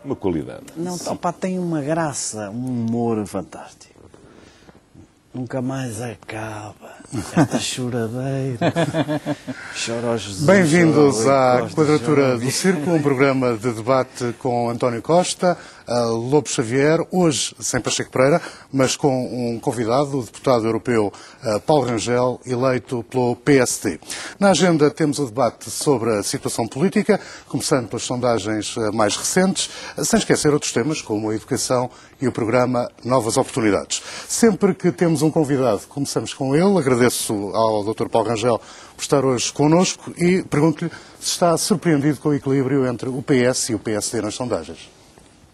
Uma qualidade. Não, opa, tem uma graça, um humor fantástico. Nunca mais acaba. Esta choradeira. Chora ao Jesus. Bem-vindos à Quadratura do Círculo, um programa de debate com António Costa, Lobo Xavier, hoje sem Pacheco Pereira, mas com um convidado, o deputado europeu Paulo Rangel, eleito pelo PSD. Na agenda temos o debate sobre a situação política, começando pelas sondagens mais recentes, sem esquecer outros temas como a educação e o programa Novas Oportunidades. Sempre que temos um convidado, começamos com ele. Agradeço ao Dr. Paulo Rangel por estar hoje connosco e pergunto-lhe se está surpreendido com o equilíbrio entre o PS e o PSD nas sondagens.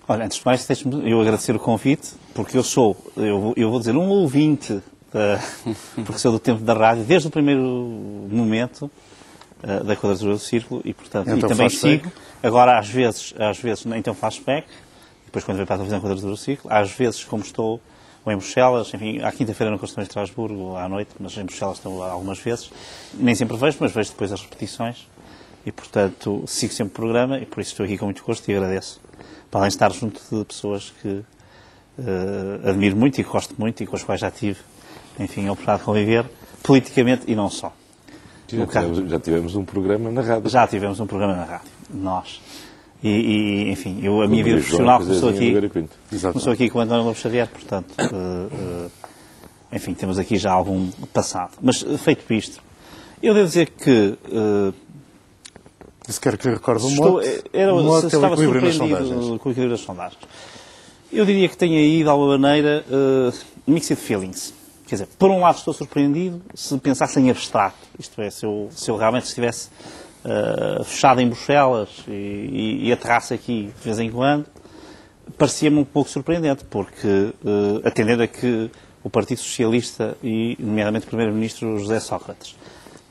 Olha, antes de mais, deixe-me eu agradecer o convite, porque eu vou dizer, um ouvinte, porque sou do tempo da rádio, desde o primeiro momento da Quadratura do Círculo, e portanto, então, e também sigo. Agora, às vezes, então faço back, depois quando venho para a televisão Quadratura do Círculo, às vezes, como estou ou em Bruxelas, enfim, à quinta-feira não estou em Estrasburgo, à noite, mas em Bruxelas estou algumas vezes, nem sempre vejo, mas vejo depois as repetições, e portanto, sigo sempre o programa, e por isso estou aqui com muito gosto e agradeço. Para além de estar junto de pessoas que admiro muito e que gosto muito e com as quais já tive, enfim, a oportunidade de conviver, politicamente e não só. Já tivemos um programa na rádio. Já tivemos um programa na rádio, nós. Enfim, a minha vida profissional começou aqui com o António Lobo Xavier, portanto, enfim, temos aqui já algum passado. Mas, feito isto, eu devo dizer que... Se quer que lhe recorde o mote estava surpreendido com o equilíbrio das sondagens. Eu diria que tenha aí, de alguma maneira, mixed feelings. Quer dizer, por um lado estou surpreendido se pensasse em abstrato. Isto é, se eu realmente estivesse fechado em Bruxelas e aterrasse aqui de vez em quando, parecia-me um pouco surpreendente, porque, atendendo a que o Partido Socialista e, nomeadamente, o Primeiro-Ministro José Sócrates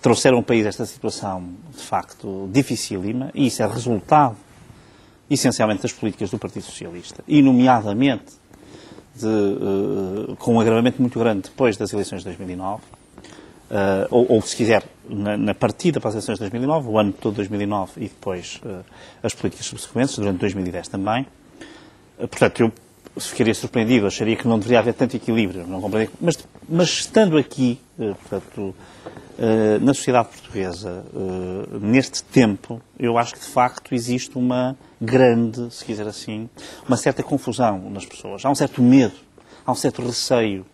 trouxeram o país a esta situação, de facto, dificílima, e isso é resultado, essencialmente, das políticas do Partido Socialista, e, nomeadamente, com um agravamento muito grande depois das eleições de 2009, ou se quiser, na partida para as eleições de 2009, o ano todo de 2009 e depois as políticas subsequentes, durante 2010 também. Portanto, eu ficaria surpreendido, acharia que não deveria haver tanto equilíbrio, não compreendo, mas estando aqui, portanto, na sociedade portuguesa, neste tempo, eu acho que de facto existe uma grande, se quiser assim, uma certa confusão nas pessoas. Há um certo medo, há um certo receio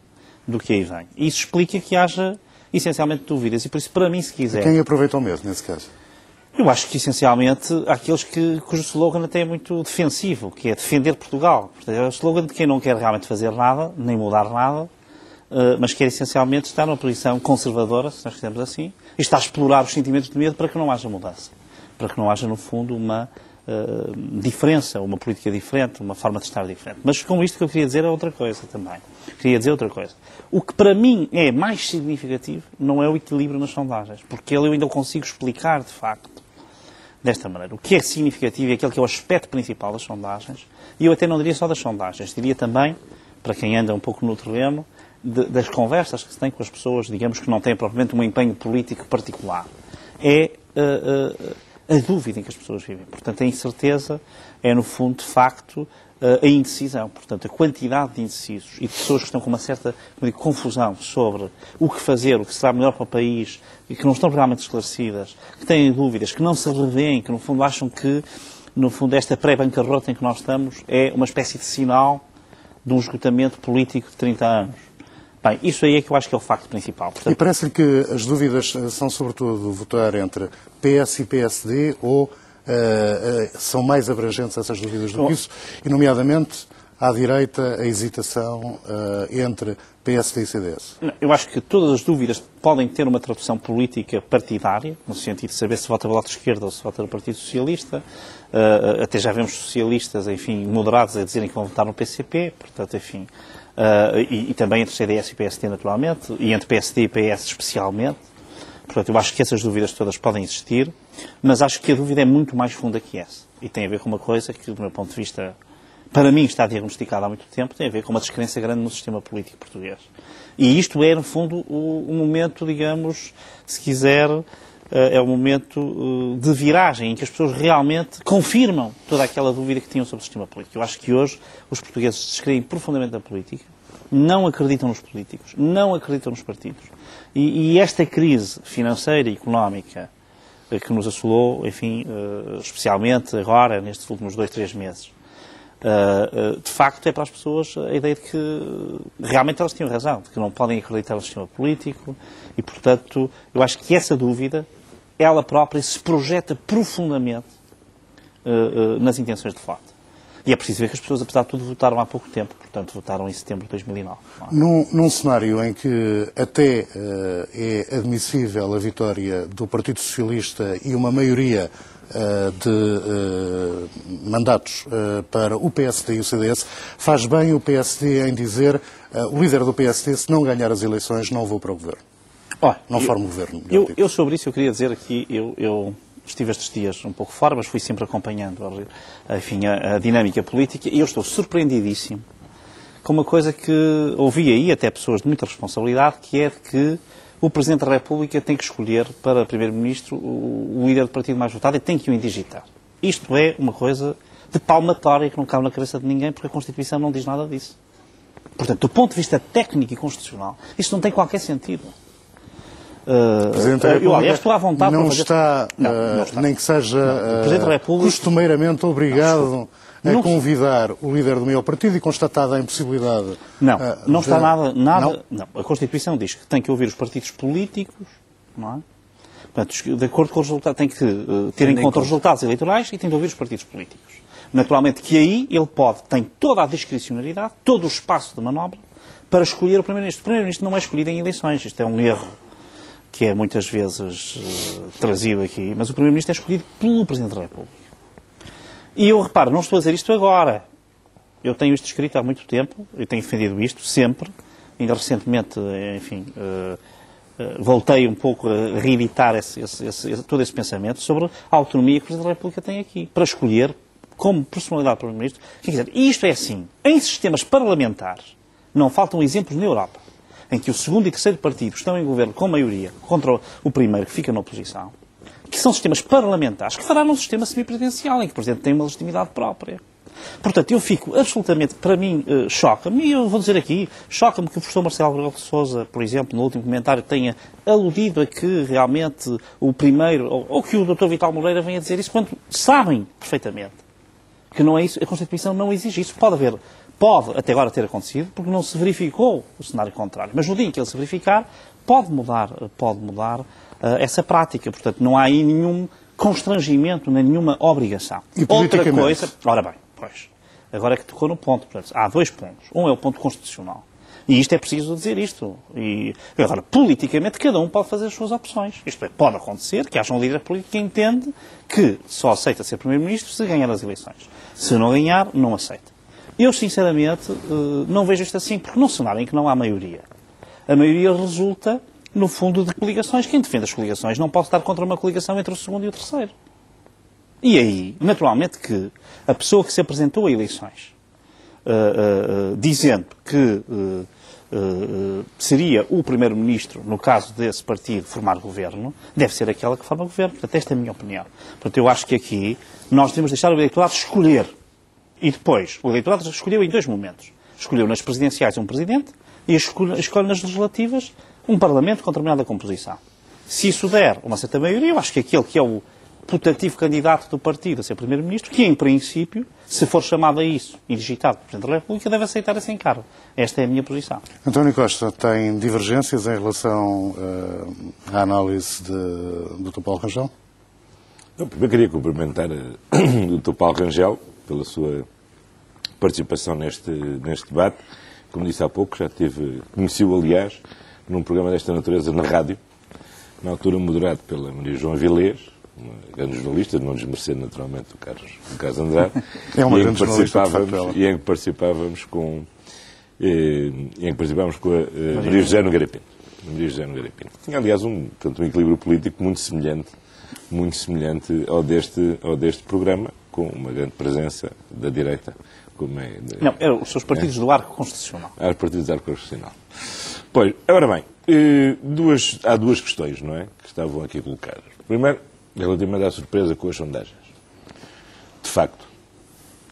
do que aí vem. E isso explica que haja, essencialmente, dúvidas. E por isso, para mim, se quiser... Quem aproveitou mesmo, nesse caso? Eu acho que, essencialmente, há aqueles cujo slogan até é muito defensivo, que é defender Portugal. Portanto, é o slogan de quem não quer realmente fazer nada, nem mudar nada, mas quer essencialmente estar numa posição conservadora, se nós quisermos assim, e está a explorar os sentimentos de medo para que não haja mudança. Para que não haja, no fundo, uma diferença, uma política diferente, uma forma de estar diferente. Mas com isto que eu queria dizer é outra coisa também. Queria dizer outra coisa. O que para mim é mais significativo não é o equilíbrio nas sondagens, porque eu ainda consigo explicar, de facto, desta maneira. O que é significativo é aquele que é o aspecto principal das sondagens, e eu até não diria só das sondagens, diria também, para quem anda um pouco no terreno, das conversas que se tem com as pessoas, digamos, que não têm propriamente um empenho político particular. É a dúvida em que as pessoas vivem. Portanto, a incerteza é, no fundo, de facto, a indecisão. Portanto, a quantidade de indecisos e de pessoas que estão com uma certa confusão sobre o que fazer, o que será melhor para o país, e que não estão realmente esclarecidas, que têm dúvidas, que não se revêem, que, no fundo, acham que, no fundo, esta pré-bancarrota em que nós estamos é uma espécie de sinal de um esgotamento político de 30 anos. Bem, isso aí é que eu acho que é o facto principal. Portanto... E parece-lhe que as dúvidas são, sobretudo, votar entre PS e PSD ou são mais abrangentes essas dúvidas do que isso? E, nomeadamente, à direita, a hesitação entre PSD e CDS? Eu acho que todas as dúvidas podem ter uma tradução política partidária, no sentido de saber se vota o Bloco de Esquerda ou se vota no Partido Socialista. Até já vemos socialistas, enfim, moderados a dizerem que vão votar no PCP, portanto, enfim... e também entre CDS e PSD, naturalmente, e entre PSD e PS especialmente. Portanto, eu acho que essas dúvidas todas podem existir, mas acho que a dúvida é muito mais funda que essa. E tem a ver com uma coisa que, do meu ponto de vista, para mim está diagnosticada há muito tempo, tem a ver com uma descrença grande no sistema político português. E isto é, no fundo, o momento, digamos, se quiser, é o momento de viragem, em que as pessoas realmente confirmam toda aquela dúvida que tinham sobre o sistema político. Eu acho que hoje os portugueses descreem profundamente a política, não acreditam nos políticos, não acreditam nos partidos. E esta crise financeira e económica que nos assolou, enfim, especialmente agora, nestes últimos 2, 3 meses, de facto é para as pessoas a ideia de que realmente elas tinham razão, de que não podem acreditar no sistema político e, portanto, eu acho que essa dúvida, ela própria se projeta profundamente nas intenções de voto. E é preciso ver que as pessoas, apesar de tudo, votaram há pouco tempo, portanto, votaram em setembro de 2009. Num cenário em que até é admissível a vitória do Partido Socialista e uma maioria de mandatos para o PSD e o CDS, faz bem o PSD em dizer o líder do PSD, se não ganhar as eleições, não vou para o governo. Não forma o governo. Eu sobre isso, eu queria dizer aqui, eu estive estes dias um pouco fora, mas fui sempre acompanhando, enfim, a dinâmica política, e eu estou surpreendidíssimo com uma coisa que ouvi aí, até pessoas de muita responsabilidade, que é de que o Presidente da República tem que escolher para Primeiro-Ministro o líder do partido mais votado e tem que o indigitar. Isto é uma coisa de palmatória que não cabe na cabeça de ninguém, porque a Constituição não diz nada disso. Portanto, do ponto de vista técnico e constitucional, isto não tem qualquer sentido. Eu, aliás, estou à vontade não para fazer... está, nem que seja costumeiramente obrigado a convidar o líder do maior partido e constatada a impossibilidade. Não está nada. Não. A Constituição diz que tem que ouvir os partidos políticos, não é? Portanto, de acordo com os resultados, tem que ter em conta os resultados eleitorais e tem de ouvir os partidos políticos. Naturalmente que aí ele tem toda a discricionariedade, todo o espaço de manobra para escolher o Primeiro-Ministro. O Primeiro-Ministro não é escolhido em eleições, isto é um erro que é muitas vezes trazido aqui, mas o Primeiro-Ministro é escolhido pelo Presidente da República. E eu reparo, não estou a dizer isto agora. Eu tenho isto escrito há muito tempo, eu tenho defendido isto sempre, ainda recentemente, enfim, voltei um pouco a reeditar todo esse pensamento sobre a autonomia que o Presidente da República tem aqui, para escolher como personalidade do Primeiro-Ministro quem quiser. E isto é assim, em sistemas parlamentares, não faltam exemplos na Europa, em que o segundo e terceiro partido estão em governo com maioria contra o primeiro que fica na oposição, que são sistemas parlamentares, que fará num sistema semipresidencial, em que o Presidente tem uma legitimidade própria. Portanto, eu fico absolutamente, para mim, choca-me, e eu vou dizer aqui, choca-me que o professor Marcelo Rebelo de Sousa, por exemplo, no último comentário, tenha aludido a que realmente o primeiro, ou que o Dr. Vital Moreira venha dizer isso, quando sabem perfeitamente que não é isso, a Constituição não exige isso. Pode até agora ter acontecido, porque não se verificou o cenário contrário. Mas no dia em que ele se verificar, pode mudar essa prática. Portanto, não há aí nenhum constrangimento, nem nenhuma obrigação. E outra coisa... Ora bem, pois, agora é que tocou no ponto. Portanto, há 2 pontos. Um é o ponto constitucional. E isto é preciso dizer isto. E agora, politicamente, cada um pode fazer as suas opções. Isto é, pode acontecer que haja um líder político que entende que só aceita ser Primeiro-Ministro se ganhar as eleições. Se não ganhar, não aceita. Eu, sinceramente, não vejo isto assim, porque num cenário em que não há maioria, a maioria resulta, no fundo, de coligações. Quem defende as coligações não pode estar contra uma coligação entre o segundo e o terceiro. E aí, naturalmente, que a pessoa que se apresentou a eleições, dizendo que seria o Primeiro-Ministro, no caso desse partido, formar governo, deve ser aquela que forma governo. Portanto, esta é a minha opinião. Portanto, eu acho que aqui nós devemos deixar o eleitorado escolher. E depois, o eleitorado escolheu em 2 momentos. Escolheu nas presidenciais um presidente e escolhe nas legislativas um parlamento com determinada composição. Se isso der uma certa maioria, eu acho que aquele que é o putativo candidato do partido a ser Primeiro-Ministro, que em princípio, se for chamado a isso e digitado pelo Presidente da República, deve aceitar esse encargo. Esta é a minha posição. António Costa tem divergências em relação à análise do Dr. Paulo Rangel? Eu primeiro queria cumprimentar o Dr. Paulo Rangel pela sua participação neste debate. Como disse há pouco, conheci-o, aliás, num programa desta natureza na rádio, na altura moderado pela Maria João Avilés, uma grande jornalista, não desmerecendo naturalmente o Carlos Andrade, e em que participávamos com a Maria José Nogueira Pinto. Tinha, aliás, um equilíbrio político muito semelhante ao deste programa, com uma grande presença da direita, como é... Não, eram os seus partidos do arco constitucional. Os partidos do arco constitucional. Pois, agora bem, há duas questões, não é, que estavam aqui colocadas. Primeiro, relativamente à surpresa com as sondagens. De facto,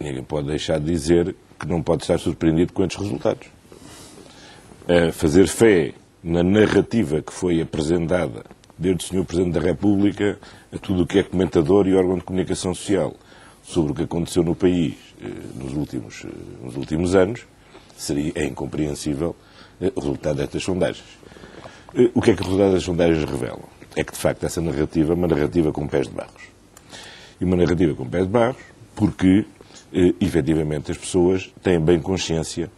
ninguém pode deixar de dizer que não pode estar surpreendido com estes resultados. Fazer fé na narrativa que foi apresentada desde o Sr. Presidente da República a tudo o que é comentador e órgão de comunicação social sobre o que aconteceu no país nos últimos anos, é incompreensível o resultado destas sondagens. O que é que o resultado das sondagens revelam? É que, de facto, essa narrativa é uma narrativa com pés de barros. E uma narrativa com pés de barros porque, efetivamente, as pessoas têm bem consciência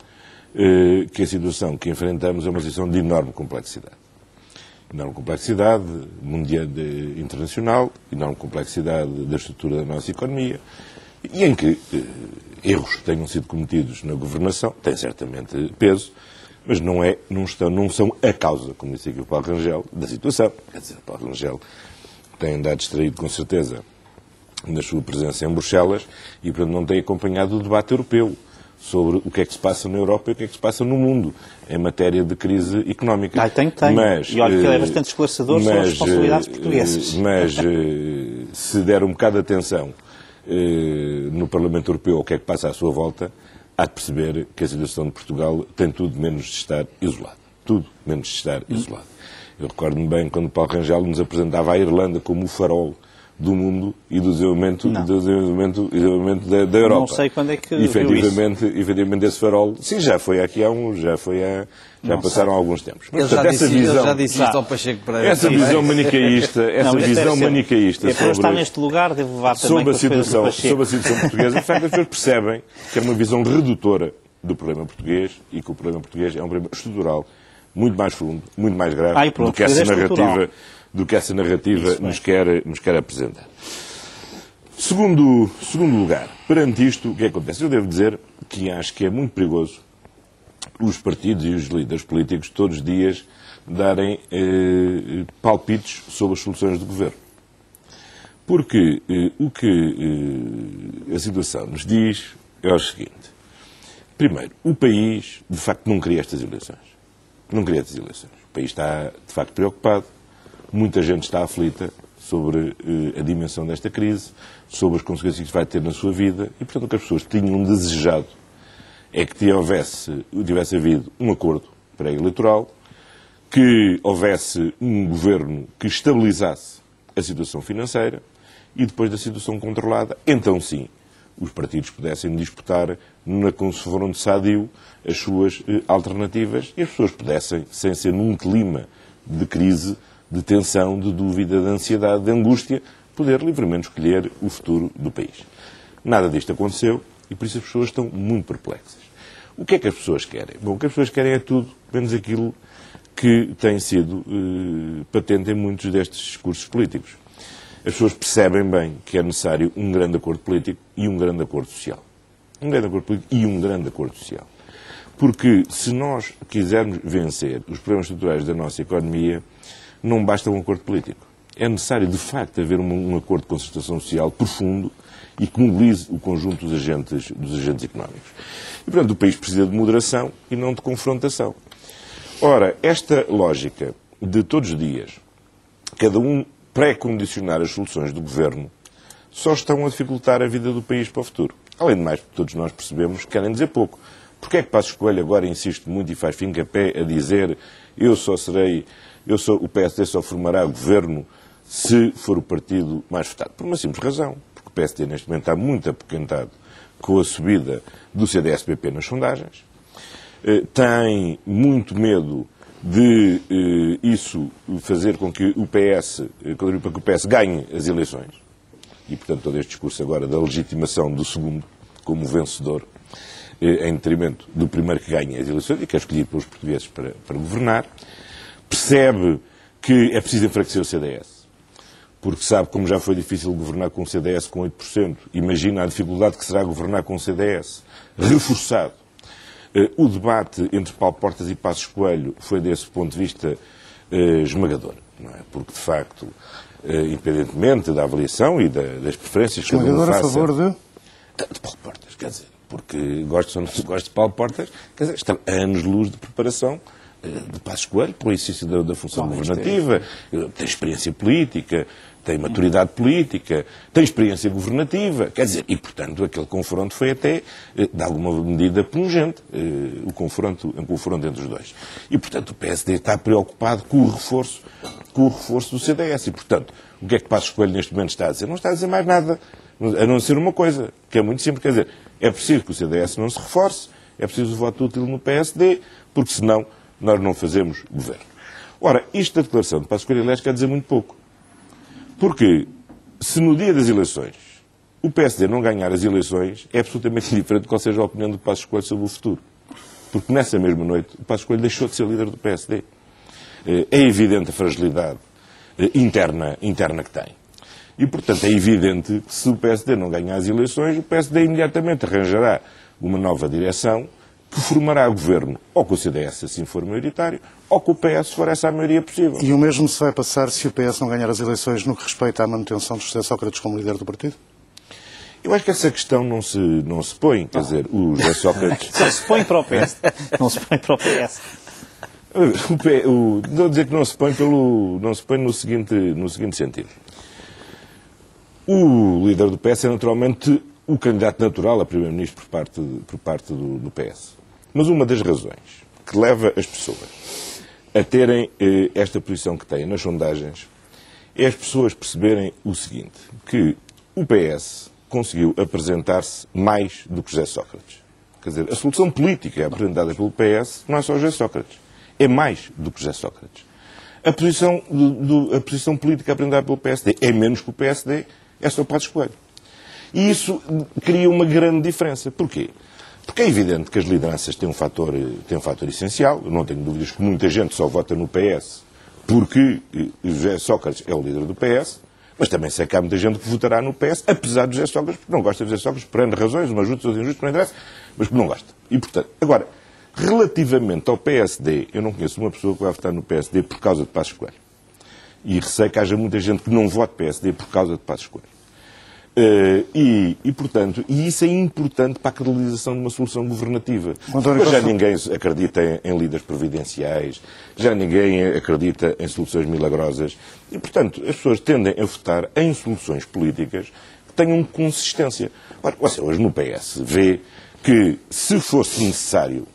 que a situação que enfrentamos é uma situação de enorme complexidade. Enorme complexidade mundial, internacional, enorme complexidade da estrutura da nossa economia, e em que erros que tenham sido cometidos na governação têm certamente peso, mas não são a causa, como disse aqui o Paulo Rangel, da situação. Quer dizer, o Paulo Rangel tem andado distraído, com certeza, na sua presença em Bruxelas e, portanto, não tem acompanhado o debate europeu sobre o que é que se passa na Europa e o que é que se passa no mundo em matéria de crise económica. Tenho. Mas, e olha que ele é bastante esclarecedor sobre as responsabilidades portuguesas. Mas, se der um bocado de atenção no Parlamento Europeu ao que é que passa à sua volta, há de perceber que a situação de Portugal tem tudo menos de estar isolado. Tudo menos de estar isolado. Eu recordo-me bem quando Paulo Rangel nos apresentava a Irlanda como o farol do mundo e do desenvolvimento da Europa. Não sei quando é que efetivamente esse farol, sim, já foi aqui já passaram alguns tempos. Mas, portanto, ele já disse isto ao Pacheco Pereira. Essa visão manicaísta, para estar neste lugar, devo levar também sobre a situação portuguesa, de facto, as pessoas percebem que é uma visão redutora do problema português e que o problema português é um problema estrutural muito mais fundo, muito mais grave do que essa narrativa nos quer apresentar. Segundo lugar, perante isto, o que acontece? Eu devo dizer que acho que é muito perigoso os partidos e os líderes políticos todos os dias darem palpites sobre as soluções do governo. Porque o que a situação nos diz é o seguinte. Primeiro, o país, de facto, não queria estas eleições. Não queria estas eleições. O país está, de facto, preocupado. Muita gente está aflita sobre a dimensão desta crise, sobre as consequências que isto vai ter na sua vida e, portanto, o que as pessoas tinham desejado é que tivesse havido um acordo pré-eleitoral, que houvesse um governo que estabilizasse a situação financeira e, depois da situação controlada, então sim, os partidos pudessem disputar na confronto sadio as suas alternativas e as pessoas pudessem, sem ser num clima de crise, de tensão, de dúvida, de ansiedade, de angústia, poder livremente escolher o futuro do país. Nada disto aconteceu e por isso as pessoas estão muito perplexas. O que é que as pessoas querem? Bom, o que as pessoas querem é tudo, menos aquilo que tem sido patente em muitos destes discursos políticos. As pessoas percebem bem que é necessário um grande acordo político e um grande acordo social. Um grande acordo político e um grande acordo social. Porque se nós quisermos vencer os problemas estruturais da nossa economia, não basta um acordo político. É necessário, de facto, haver um acordo de concertação social profundo e que mobilize o conjunto dos agentes económicos. E, portanto, o país precisa de moderação e não de confrontação. Ora, esta lógica de todos os dias, cada um pré-condicionar as soluções do governo, só estão a dificultar a vida do país para o futuro. Além de mais, todos nós percebemos que querem dizer pouco. Porquê é que Passos Coelho agora insiste muito e faz fim-capé a dizer o PSD só formará governo se for o partido mais votado? Por uma simples razão. Porque o PSD neste momento está muito apoquentado com a subida do CDS-PP nas sondagens. Tem muito medo de isso fazer com que o PS ganhe as eleições. E, portanto, todo este discurso agora da legitimação do segundo como vencedor em detrimento do primeiro que ganha as eleições e que é escolhido pelos portugueses para governar. Percebe que é preciso enfraquecer o CDS, porque sabe como já foi difícil governar com o CDS com 8%. Imagina a dificuldade que será governar com o CDS reforçado. O debate entre Paulo Portas e Passos Coelho foi, desse ponto de vista, esmagador, não é? Porque, de facto, independentemente da avaliação e das preferências que cada um faça... Esmagador a favor de Paulo Portas, quer dizer... porque gosto ou não gosto de Paulo Portas, quer dizer, estão anos-luz de preparação de Passos Coelho para o exercício da função governativa, tem experiência política, tem maturidade política, tem experiência governativa, quer dizer, e portanto aquele confronto foi até, de alguma medida, pungente, o confronto entre os dois. E portanto o PSD está preocupado com o reforço do CDS e portanto, o que é que Passos Coelho neste momento está a dizer? Não está a dizer mais nada, a não ser uma coisa, que é muito simples, quer dizer, é preciso que o CDS não se reforce, é preciso o voto útil no PSD, porque senão nós não fazemos governo. Ora, isto da declaração de Passos Coelho, aliás, quer dizer muito pouco. Porque, se no dia das eleições o PSD não ganhar as eleições, é absolutamente indiferente de qual seja a opinião do Passos Coelho sobre o futuro. Porque nessa mesma noite o Passos Coelho deixou de ser líder do PSD. É evidente a fragilidade interna que tem. E, portanto, é evidente que se o PSD não ganhar as eleições, o PSD imediatamente arranjará uma nova direção que formará governo, ou que o CDS assim for maioritário, ou que o PS for essa a maioria possível. E o mesmo se vai passar se o PS não ganhar as eleições no que respeita à manutenção de José Sócrates como líder do partido? Eu acho que essa questão não se põe. Quer dizer, o José Sócrates... Só se põe para o PS. Não se põe para o PS. Devo dizer que não se põe no seguinte sentido. O líder do PS é naturalmente o candidato natural a primeiro-ministro por parte do PS. Mas uma das razões que leva as pessoas a terem esta posição que têm nas sondagens é as pessoas perceberem o seguinte, que o PS conseguiu apresentar-se mais do que José Sócrates. Quer dizer, a solução política apresentada pelo PS não é só José Sócrates, é mais do que José Sócrates. A posição política apresentada pelo PSD é menos que o PSD, é só Passos Coelho. E isso cria uma grande diferença. Porquê? Porque é evidente que as lideranças têm um fator essencial. Eu não tenho dúvidas que muita gente só vota no PS porque José Sócrates é o líder do PS, mas também sei que há muita gente que votará no PS, apesar de José Sócrates, porque não gosta de José Sócrates, por N razões, umas justas, outras injustas, não interessa, mas porque não gosta. E, portanto, agora, relativamente ao PSD, eu não conheço uma pessoa que vai votar no PSD por causa de Passos Coelho. E receio que haja muita gente que não vote PSD por causa de Passos Coelho. Portanto, isso é importante para a credibilização de uma solução governativa. Mas já ninguém acredita em líderes providenciais, já ninguém acredita em soluções milagrosas. E, portanto, as pessoas tendem a votar em soluções políticas que tenham consistência. Ora, você hoje no PS vê que, se fosse necessário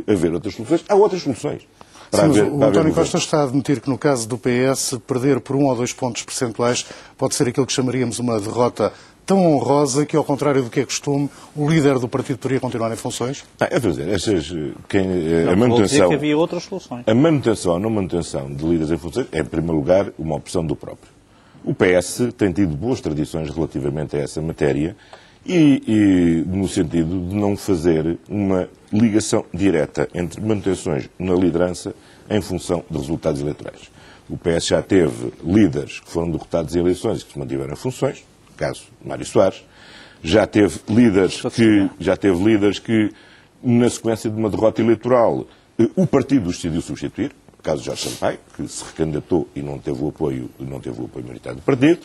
haver outras soluções, há outras soluções. Sim, o António Costa está a admitir que no caso do PS, perder por 1 ou 2 pontos percentuais pode ser aquilo que chamaríamos uma derrota tão honrosa que, ao contrário do que é costume, o líder do partido poderia continuar em funções? É dizer, a manutenção... Vou dizer que havia outras soluções. A manutenção ou não manutenção de líderes em funções é, em primeiro lugar, uma opção do próprio. O PS tem tido boas tradições relativamente a essa matéria e no sentido de não fazer uma ligação direta entre manutenções na liderança em função de resultados eleitorais. O PS já teve líderes que foram derrotados em eleições e que se mantiveram em funções, caso Mário Soares, já teve líderes que na sequência de uma derrota eleitoral, o partido os decidiu substituir, caso Jorge Sampaio, que se recandidatou e não teve o apoio maioritário do partido,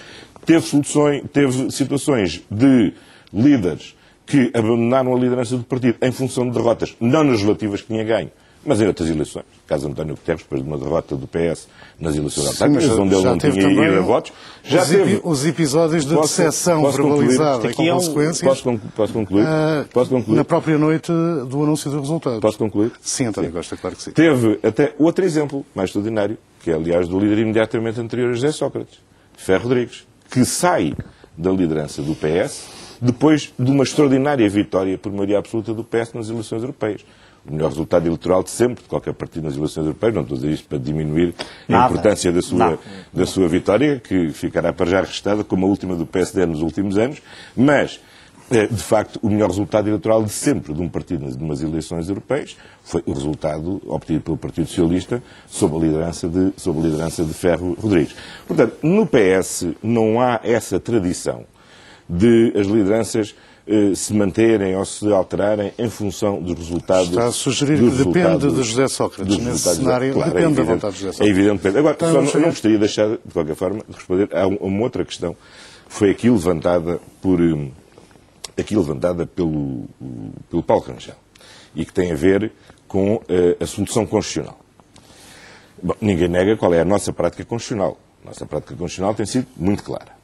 teve situações de líderes que abandonaram a liderança do partido em função de derrotas, não nas relativas que tinha ganho, mas em outras eleições. Caso António Guterres, depois de uma derrota do PS nas eleições autárquicas, onde ele não tinha ido a votos. Já teve os episódios de decepção verbalizada com consequências. Posso concluir? Na própria noite do anúncio do resultado. Posso concluir? Sim, António Costa, claro que sim. Teve até outro exemplo, mais extraordinário, que é, aliás, do líder imediatamente anterior a José Sócrates, Ferro Rodrigues, que sai da liderança do PS depois de uma extraordinária vitória por maioria absoluta do PS nas eleições europeias. O melhor resultado eleitoral de sempre, de qualquer partido nas eleições europeias. Não estou a dizer isto para diminuir a importância da sua vitória, que ficará para já registada como a última do PSD nos últimos anos, mas, de facto, o melhor resultado eleitoral de sempre de um partido nas eleições europeias foi o resultado obtido pelo Partido Socialista sob a liderança de Ferro Rodrigues. Portanto, no PS não há essa tradição de as lideranças se manterem ou se alterarem em função dos resultados. Está a sugerir que depende de José Sócrates. Nesse cenário, claro, depende da vontade de José Sócrates. É evidente. Agora, só não gostaria de deixar, de qualquer forma, de responder a uma outra questão, que foi aqui levantada aqui levantada pelo Paulo Rangel e que tem a ver com a solução constitucional. Bom, ninguém nega qual é a nossa prática constitucional. A nossa prática constitucional tem sido muito clara.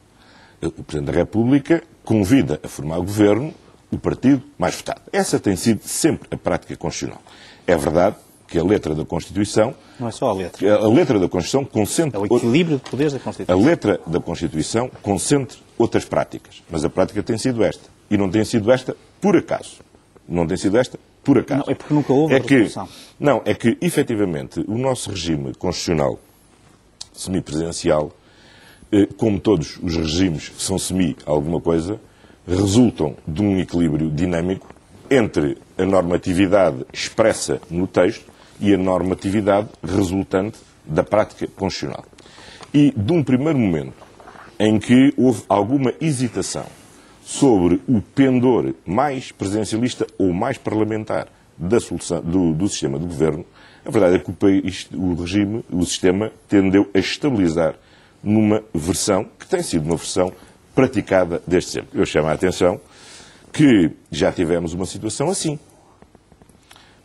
O Presidente da República convida a formar o governo o partido mais votado. Essa tem sido sempre a prática constitucional. É verdade que a letra da Constituição... Não é só a letra. A letra da Constituição concentra... É o equilíbrio de poderes da Constituição. A letra da Constituição concentra outras práticas. Mas a prática tem sido esta. E não tem sido esta por acaso. Não tem sido esta por acaso. Não, é porque nunca houve resolução. Não, é que, efetivamente, o nosso regime constitucional semipresidencial, como todos os regimes que são semi-alguma coisa, resultam de um equilíbrio dinâmico entre a normatividade expressa no texto e a normatividade resultante da prática constitucional. E de um primeiro momento em que houve alguma hesitação sobre o pendor mais presidencialista ou mais parlamentar da solução, do sistema de governo, a verdade é que o sistema tendeu a estabilizar numa versão que tem sido uma versão praticada desde sempre. Eu chamo a atenção que já tivemos uma situação assim.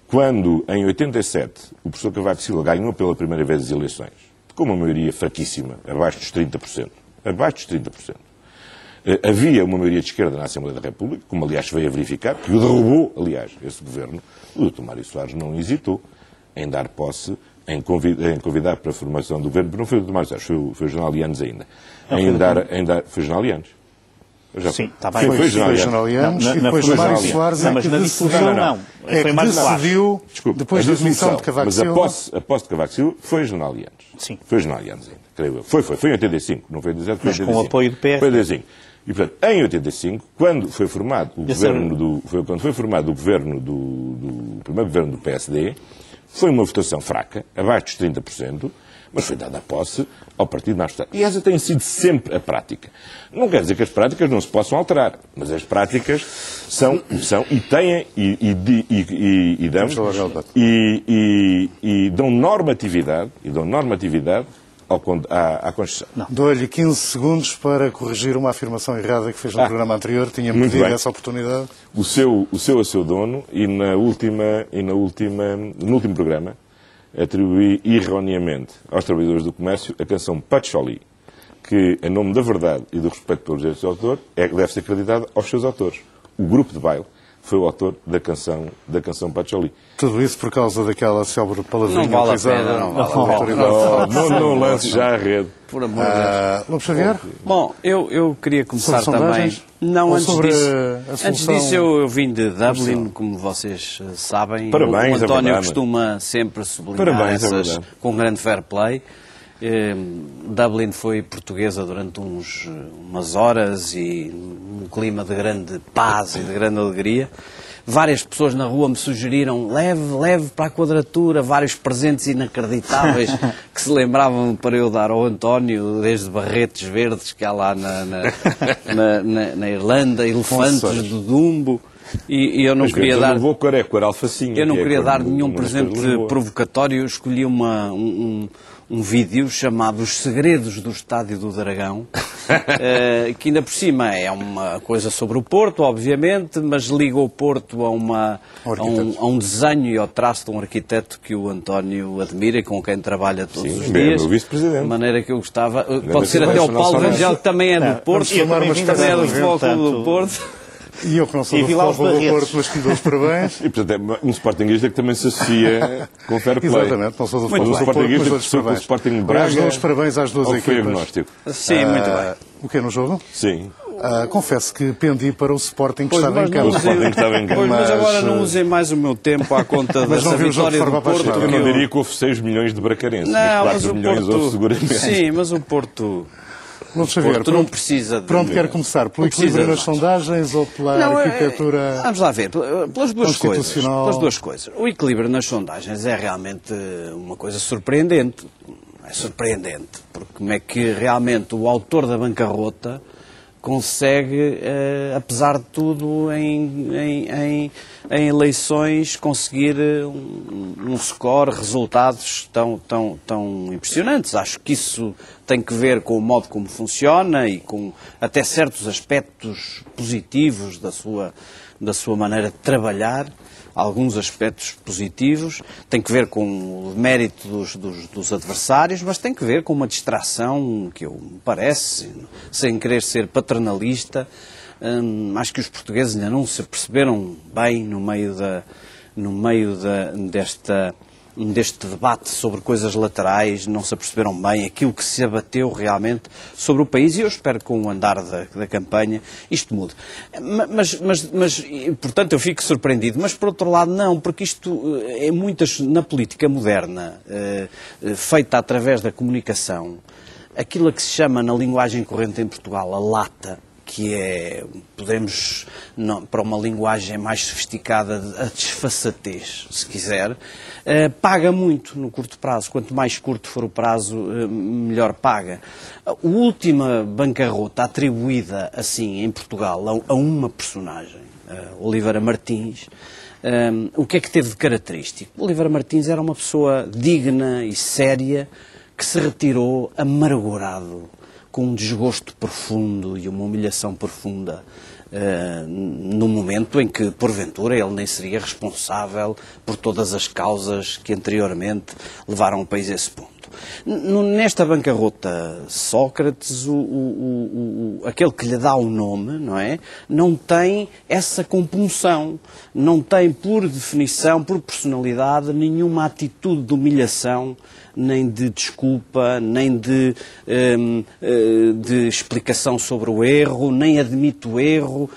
Quando, em 87, o professor Cavaco Silva ganhou pela primeira vez as eleições, com uma maioria fraquíssima, abaixo dos 30%, havia uma maioria de esquerda na Assembleia da República, como aliás veio a verificar, que o derrubou, aliás, esse governo. O Dr. Mário Soares não hesitou em dar posse, em convidar para a formação do governo, não foi o Dr. Mário Soares, foi o Jornal Lianes ainda. Foi o Jornal Lianes. Sim, está bem. Foi Jornal Lianes e depois Mário Soares é que decidiu. Não. Foi Mário Soares. Decidiu, depois da demissão de Cavaco Silva. Mas a posse de Cavaco Silva foi Jornal Lianes. Sim. Foi Jornal Lianes ainda, creio eu. Foi em 85, não foi em 87, foi em 85. Mas com o apoio do PS. Foi em 85. E, portanto, em 85, quando foi formado o primeiro governo do PSD, foi uma votação fraca, abaixo dos 30%, mas foi dada a posse ao partido mais votado. E essa tem sido sempre a prática. Não quer dizer que as práticas não se possam alterar, mas as práticas são e têm e dão normatividade à Constituição. Dou-lhe 15 segundos para corrigir uma afirmação errada que fez no programa anterior. Tinha pedido essa oportunidade. O seu a seu dono e no último programa atribuí erroneamente aos trabalhadores do comércio a canção Patchouli, que, em nome da verdade e do respeito pelos direitos do autor, deve ser acreditada aos seus autores. O grupo de baile foi o autor da canção Patchouli. Tudo isso por causa daquela célebre palavrinha utilizada. Não lance já a rede. Por amor de Deus. Lopes Xavier? Bom, eu queria começar também... Não, antes disso eu vim de Dublin, como vocês sabem. Parabéns, o António costuma sempre sublinhar essas com grande fair play. Dublin foi portuguesa durante umas horas e um clima de grande paz e de grande alegria. Várias pessoas na rua me sugeriram leve para a Quadratura, vários presentes inacreditáveis que se lembravam para eu dar ao António, desde barretes verdes que há lá na Irlanda, elefantes do Dumbo. E eu não queria dar... Eu não queria dar nenhum presente provocatório, eu escolhi um vídeo chamado Os Segredos do Estádio do Dragão, que ainda por cima é uma coisa sobre o Porto, obviamente, mas liga o Porto a um desenho e ao traço de um arquiteto que o António admira e com quem trabalha todos os dias. Meu vice-presidente. De maneira que eu gostava... Pode ser até o Paulo Rangel, que também é do Porto, também é do Futebol Clube do Porto. E eu que não sou do Futebol Clube do Porto, mas que lhe dou os parabéns. E, portanto, é um sportinguista que também se associa com fair play. Exatamente, não sou do Futebol Clube do Porto, mas dou os parabéns. Sporting Braga, dou os parabéns às duas equipas. Agnóstico? Sim, muito bem. O que é no jogo? Sim. Confesso que pendi para o Sporting que estava em campo. Mas agora não usem mais o meu tempo à conta dessa vitória do Porto. Eu não diria que houve 6 milhões de bracarenses, mas 4 milhões houve seguramente. Sim, mas o Porto... Porto não precisa de... Pronto, quer começar pelo equilíbrio nas sondagens ou pela arquitetura... Vamos lá ver, pelas duas coisas. O equilíbrio nas sondagens é realmente uma coisa surpreendente. É surpreendente, porque como é que realmente o autor da bancarrota consegue, apesar de tudo, em eleições, conseguir um score, resultados tão impressionantes. Acho que isso tem que ver com o modo como funciona e com até certos aspectos positivos da sua maneira de trabalhar. Alguns aspectos positivos, tem que ver com o mérito dos adversários, mas tem que ver com uma distração que me parece, sem querer ser paternalista, acho que os portugueses ainda não se perceberam bem no meio deste debate sobre coisas laterais, não se aperceberam bem aquilo que se abateu realmente sobre o país, e eu espero que com o andar da campanha isto mude. Mas, portanto, eu fico surpreendido, mas por outro lado não, porque isto é na política moderna, feita através da comunicação, aquilo a que se chama na linguagem corrente em Portugal a lata, que é, para uma linguagem mais sofisticada, a desfaçatez, se quiser, paga muito no curto prazo. Quanto mais curto for o prazo, melhor paga. A última bancarrota atribuída, assim, em Portugal, a uma personagem, Oliveira Martins, o que é que teve de característico? Oliveira Martins era uma pessoa digna e séria que se retirou amargurado, com um desgosto profundo e uma humilhação profunda, no momento em que, porventura, ele nem seria responsável por todas as causas que anteriormente levaram o país a esse ponto. Nesta bancarrota, Sócrates, aquele que lhe dá o nome, não é? Não tem essa compunção, não tem, por definição, por personalidade, nenhuma atitude de humilhação, nem de desculpa, nem de explicação sobre o erro, nem admite o erro,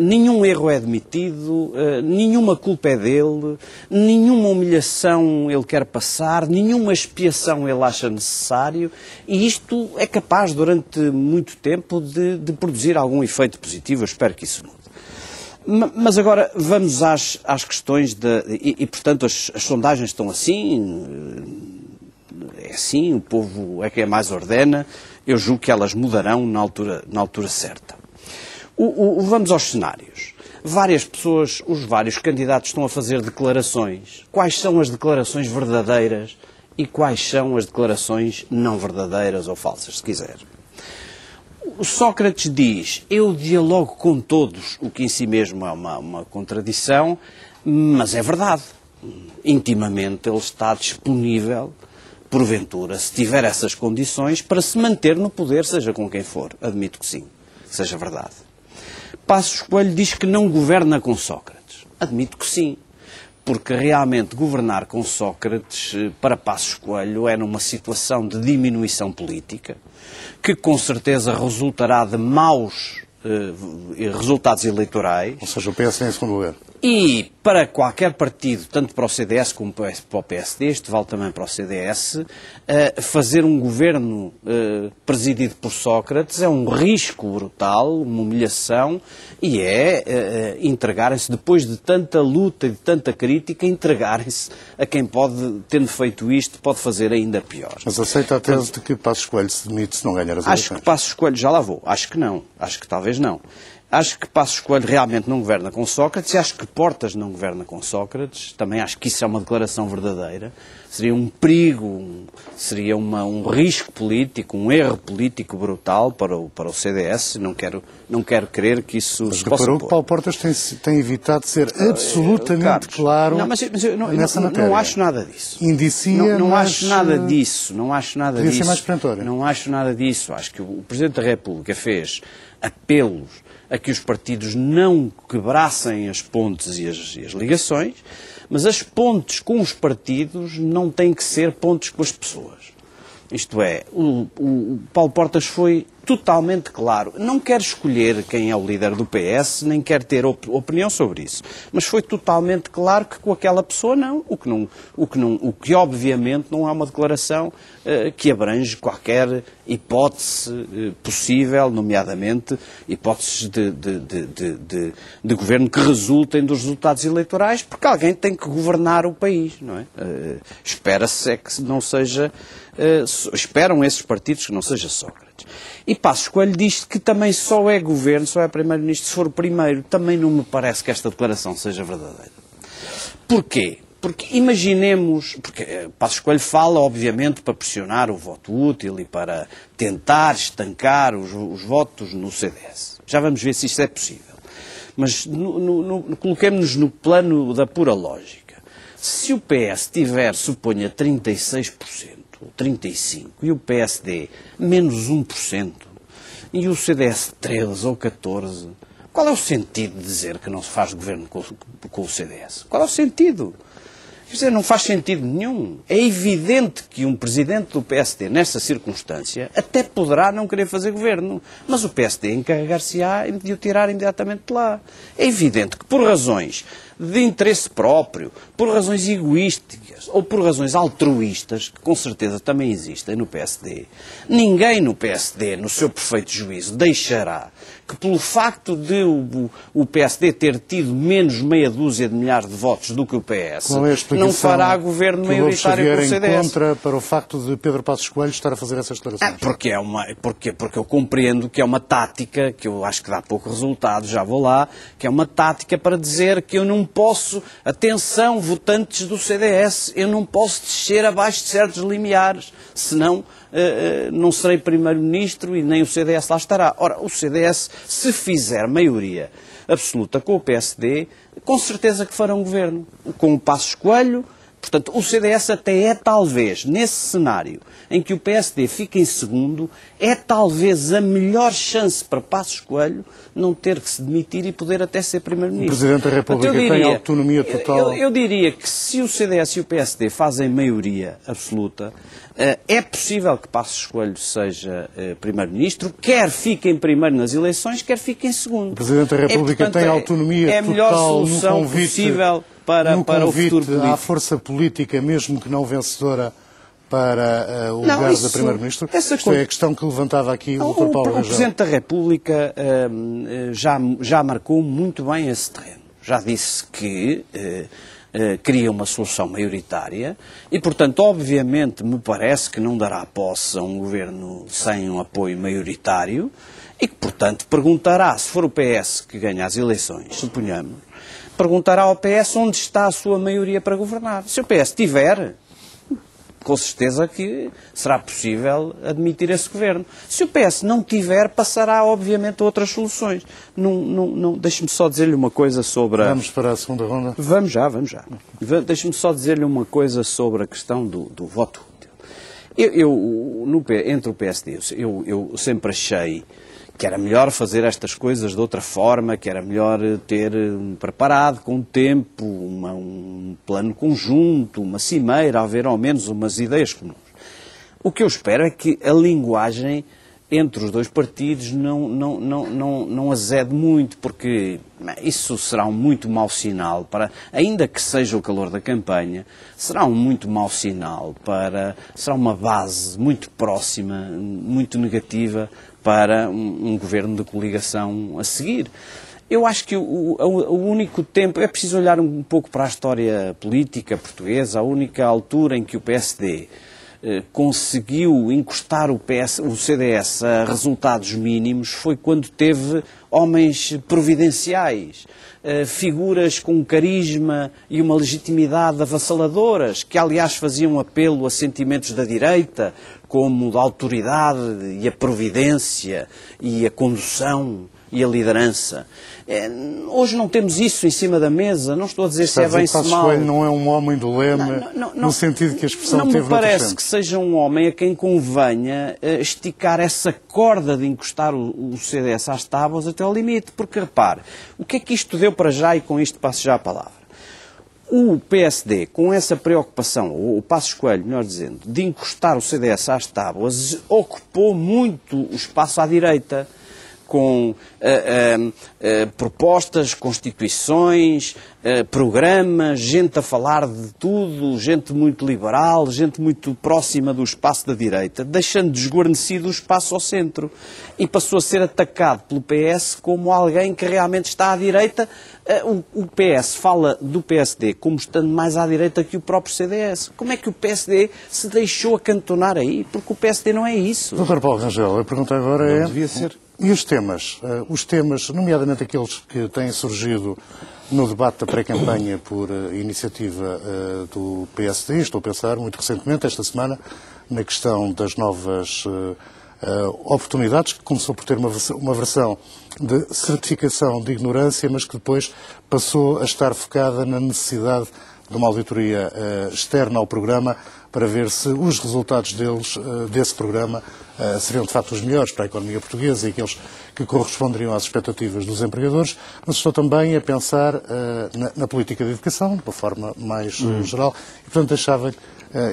nenhum erro é admitido, nenhuma culpa é dele, nenhuma humilhação ele quer passar, nenhuma expiação ele acha necessário, e isto é capaz, durante muito tempo, de produzir algum efeito positivo. Eu espero que isso mude. Mas agora vamos às questões portanto, as sondagens estão assim. É assim, o povo é que mais ordena, eu julgo que elas mudarão na altura certa. Vamos aos cenários. Várias pessoas, os vários candidatos estão a fazer declarações. Quais são as declarações verdadeiras e quais são as declarações não verdadeiras ou falsas, se quiser. O Sócrates diz, eu dialogo com todos, o que em si mesmo é uma contradição, mas é verdade. Intimamente ele está disponível, porventura, se tiver essas condições, para se manter no poder, seja com quem for. Admito que sim, que seja verdade. Passos Coelho diz que não governa com Sócrates. Admito que sim, porque realmente governar com Sócrates, para Passos Coelho, é numa situação de diminuição política, que com certeza resultará de maus resultados eleitorais. Ou seja, o PS em segundo lugar. E para qualquer partido, tanto para o CDS como para o PSD, isto vale também para o CDS, fazer um governo presidido por Sócrates é um risco brutal, uma humilhação, e é entregarem-se, depois de tanta luta e de tanta crítica, entregarem-se a quem pode, tendo feito isto, pode fazer ainda pior. Mas aceita a tese de que Passos Coelho se demite se não ganhar as eleições? Acho que Passos Coelho, já lá vou, acho que não, acho que talvez não. Acho que Passos Coelho realmente não governa com Sócrates e acho que Portas não governa com Sócrates. Também acho que isso é uma declaração verdadeira. Seria um perigo, seria um risco político, um erro político brutal para o CDS. Não quero crer que isso se possa pôr. Mas Paulo Portas tem evitado ser absolutamente claro nessa matéria. Não acho nada disso. Indicia, não acho nada disso. Não acho nada disso. Ser mais perentório. Não acho nada disso. Acho que o Presidente da República fez apelos a que os partidos não quebrassem as pontes e as ligações, mas as pontes com os partidos não têm que ser pontes com as pessoas. Isto é, o Paulo Portas foi totalmente claro. Não quer escolher quem é o líder do PS, nem quer ter opinião sobre isso. Mas foi totalmente claro que com aquela pessoa não. O que obviamente não é uma declaração que abrange qualquer hipótese possível, nomeadamente hipóteses de governo que resultem dos resultados eleitorais, porque alguém tem que governar o país, não é? Espera-se que não seja... esperam esses partidos que não seja Sócrates. votos. E Passos Coelho diz que também só é governo, só é primeiro-ministro se for o primeiro. Também não me parece que esta declaração seja verdadeira. Porquê? Porque imaginemos, porque Passos Coelho fala, obviamente, para pressionar o voto útil e para tentar estancar os votos no CDS. Já vamos ver se isto é possível. Mas coloquemos-nos no plano da pura lógica. Se o PS tiver, suponha, 36% ou 35% e o PSD menos 1% e o CDS 13% ou 14%, qual é o sentido de dizer que não se faz governo com o CDS? Qual é o sentido? Quer dizer, não faz sentido nenhum. É evidente que um presidente do PSD, nesta circunstância, até poderá não querer fazer governo, mas o PSD encarregar-se-á de o tirar imediatamente de lá. É evidente que, por razões de interesse próprio, por razões egoísticas ou por razões altruístas, que com certeza também existem no PSD, ninguém no PSD, no seu perfeito juízo, deixará que pelo facto de o PSD ter tido menos meia dúzia de milhares de votos do que o PS, não fará governo maioritário com o CDS. Contra para o facto de Pedro Passos Coelho estar a fazer essas declarações? Porque eu compreendo que é uma tática, que eu acho que dá pouco resultado, já vou lá, que é uma tática para dizer que eu não posso, atenção, votantes do CDS, eu não posso descer abaixo de certos limiares, senão não serei primeiro-ministro e nem o CDS lá estará. Ora, o CDS, se fizer maioria absoluta com o PSD, com certeza que fará um governo. Com o Passos Coelho, portanto, o CDS até é talvez, nesse cenário em que o PSD fica em segundo, é talvez a melhor chance para Passos Coelho não ter que se demitir e poder até ser primeiro-ministro. O Presidente da República tem autonomia total. Eu diria que se o CDS e o PSD fazem maioria absoluta, é possível que Passos Coelho seja primeiro-ministro, quer fique em primeiro nas eleições, quer fique em segundo. O Presidente da República tem autonomia total. É a melhor solução possível para o futuro político. Há força política, mesmo que não vencedora, para o lugar da Primeiro-Ministro? Isto é a questão que levantava aqui o Dr. Paulo Rangel. O Presidente da República já marcou muito bem esse terreno. Já disse que queria uma solução maioritária e, portanto, obviamente, me parece que não dará posse a um governo sem um apoio maioritário e que, portanto, perguntará, se for o PS que ganha as eleições, suponhamos, perguntará ao PS onde está a sua maioria para governar. Se o PS tiver, com certeza que será possível admitir esse governo. Se o PS não tiver, passará, obviamente, a outras soluções. Deixe-me só dizer-lhe uma coisa sobre Vamos para a segunda ronda? Vamos já. Deixe-me só dizer-lhe uma coisa sobre a questão do voto útil. Entre o PSD, eu sempre achei que era melhor fazer estas coisas de outra forma, que era melhor ter preparado com o tempo um plano conjunto, uma cimeira, haver ao menos umas ideias comuns. O que eu espero é que a linguagem entre os dois partidos não azede muito, porque isso será um muito mau sinal, ainda que seja o calor da campanha, será um muito mau sinal, será uma base muito próxima, muito negativa para um governo de coligação a seguir. Eu acho que o único tempo, é preciso olhar um pouco para a história política portuguesa, a única altura em que o PSD conseguiu encostar o CDS a resultados mínimos foi quando teve homens providenciais, figuras com carisma e uma legitimidade avassaladoras, que aliás faziam apelo a sentimentos da direita, como a autoridade e a providência e a condução e a liderança. Hoje não temos isso em cima da mesa, não estou a dizer se é bem ou se mal. Coelho não é um homem do leme, no sentido que a expressão teve. Não me parece que seja um homem a quem convenha esticar essa corda de encostar o CDS às tábuas até ao limite, porque repare, o que é que isto deu para já, e com isto passo já a palavra? O PSD, com essa preocupação, ou o Passos Coelho, melhor dizendo, de encostar o CDS às tábuas, ocupou muito o espaço à direita, com propostas, constituições, programas, gente a falar de tudo, gente muito liberal, gente muito próxima do espaço da direita, deixando desguarnecido o espaço ao centro. E passou a ser atacado pelo PS como alguém que realmente está à direita. O PS fala do PSD como estando mais à direita que o próprio CDS. Como é que o PSD se deixou acantonar aí? Porque o PSD não é isso. Dr. Paulo Rangel, a pergunta agora é... Devia ser. E os temas? Os temas, nomeadamente aqueles que têm surgido no debate da pré-campanha por iniciativa do PSD, estou a pensar muito recentemente, esta semana, na questão das novas oportunidades, que começou por ter uma versão de certificação de ignorância, mas que depois passou a estar focada na necessidade de uma auditoria externa ao programa para ver se os resultados desse programa seriam de facto os melhores para a economia portuguesa e aqueles que corresponderiam às expectativas dos empregadores, mas estou também a pensar na política de educação, de uma forma mais geral, e portanto deixava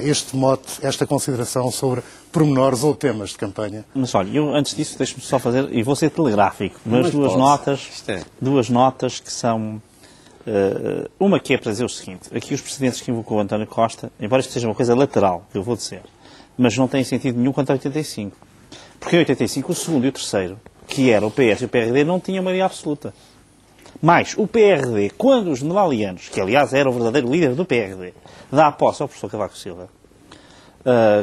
este mote, esta consideração sobre pormenores ou temas de campanha. Mas olha, eu antes disso deixe-me só fazer, e vou ser telegráfico, mas duas notas que são... uma que é para dizer o seguinte: aqui os precedentes que invocou o António Costa, embora isto seja uma coisa lateral, que eu vou dizer, mas não tem sentido nenhum quanto a 85. Porque em 85 o segundo e o terceiro, que era o PS e o PRD, não tinham maioria absoluta. Mas o PRD, quando os generalianos, que aliás era o verdadeiro líder do PRD, dá a posse ao professor Cavaco Silva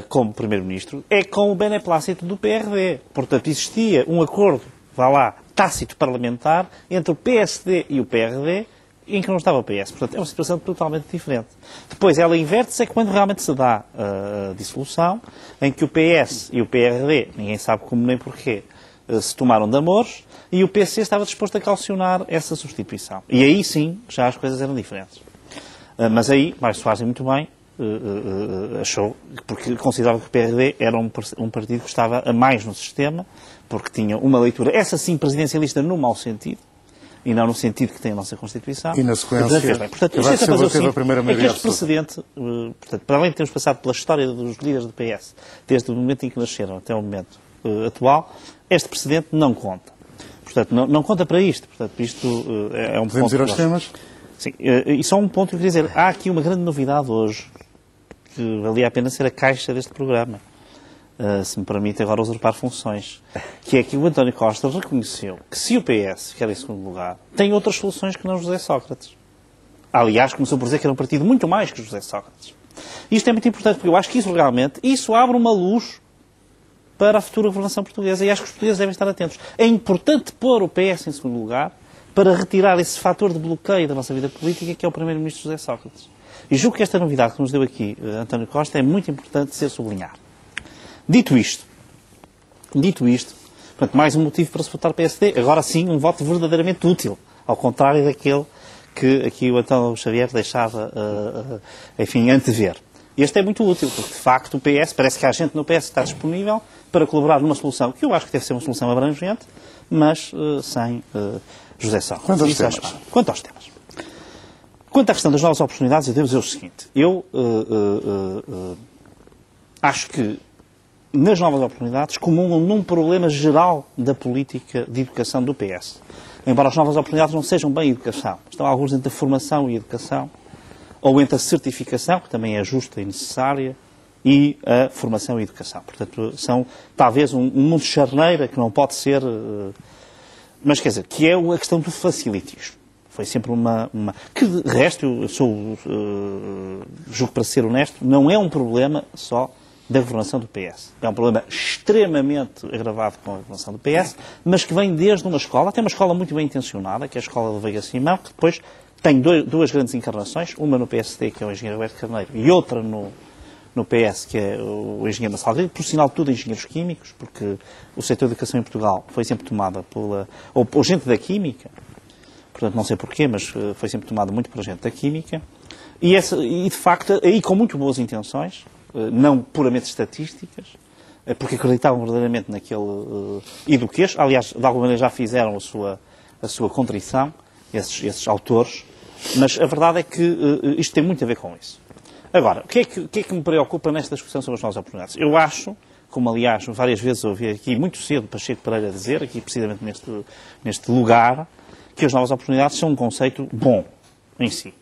como primeiro-ministro, é com o beneplácito do PRD. Portanto, existia um acordo, vá lá, tácito parlamentar entre o PSD e o PRD, em que não estava o PS. Portanto, é uma situação totalmente diferente. Depois, ela inverte-se quando realmente se dá a dissolução, em que o PS e o PRD, ninguém sabe como nem porquê, se tomaram de amores, e o PC estava disposto a calcionar essa substituição. E aí sim, já as coisas eram diferentes. Mas aí, Mário Soares muito bem, achou, porque considerava que o PRD era um partido que estava a mais no sistema, porque tinha uma leitura, essa sim, presidencialista no mau sentido, e não no sentido que tem a nossa Constituição. E na sequência, portanto, isto é fazer o seguinte, é que este precedente, portanto, para além de termos passado pela história dos líderes do PS, desde o momento em que nasceram até o momento atual, este precedente não conta. Portanto, não conta para isto. Portanto, isto é um Podemos ponto... ir aos temas? Sim, e só um ponto que eu queria dizer. Há aqui uma grande novidade hoje, que valia a pena ser a caixa deste programa. Se me permite agora usurpar funções, que é que o António Costa reconheceu que se o PS ficar em segundo lugar, tem outras soluções que não José Sócrates. Aliás, começou por dizer que era um partido muito mais que José Sócrates. Isto é muito importante, porque eu acho que isso realmente, isso abre uma luz para a futura governação portuguesa, e acho que os portugueses devem estar atentos. É importante pôr o PS em segundo lugar para retirar esse fator de bloqueio da nossa vida política, que é o primeiro-ministro José Sócrates. E julgo que esta novidade que nos deu aqui António Costa é muito importante de ser sublinhado. Dito isto, portanto, mais um motivo para se votar PSD. Agora sim, um voto verdadeiramente útil, ao contrário daquele que aqui o António Xavier deixava, enfim, antever. Este é muito útil, porque, de facto, o PS, parece que há gente no PS que está disponível para colaborar numa solução, que eu acho que deve ser uma solução abrangente, mas sem José Sócrates. Quanto aos temas. Quanto à questão das novas oportunidades, eu devo dizer o seguinte. Eu acho que nas novas oportunidades comungam num problema geral da política de educação do PS. Embora as novas oportunidades não sejam bem educação. Estão alguns entre a formação e a educação, ou entre a certificação, que também é justa e necessária, e a formação e a educação. Portanto, são talvez um mundo de charneira que não pode ser... mas, quer dizer, que é a questão do facilitismo. Foi sempre uma... Que, de resto, eu sou... julgo, para ser honesto, não é um problema só da governação do PS. É um problema extremamente agravado com a governação do PS, mas que vem desde uma escola, até uma escola muito bem intencionada, que é a escola do Veiga Simão, que depois tem duas grandes encarnações, uma no PSD, que é o engenheiro Alberto Carneiro, e outra no PS, que é o engenheiro da Salgueiro, por sinal tudo engenheiros químicos, porque o setor da educação em Portugal foi sempre tomado ou gente da química, portanto não sei porquê, mas foi sempre tomado muito pela gente da química, e de facto, aí com muito boas intenções, não puramente estatísticas, porque acreditavam verdadeiramente naquele eduquês. Aliás, de alguma maneira já fizeram a sua contrição, esses autores, mas a verdade é que isto tem muito a ver com isso. Agora, o que é que me preocupa nesta discussão sobre as novas oportunidades? Eu acho, como aliás várias vezes ouvi aqui muito cedo Pacheco Pereira dizer, aqui precisamente neste lugar, que as novas oportunidades são um conceito bom. em si.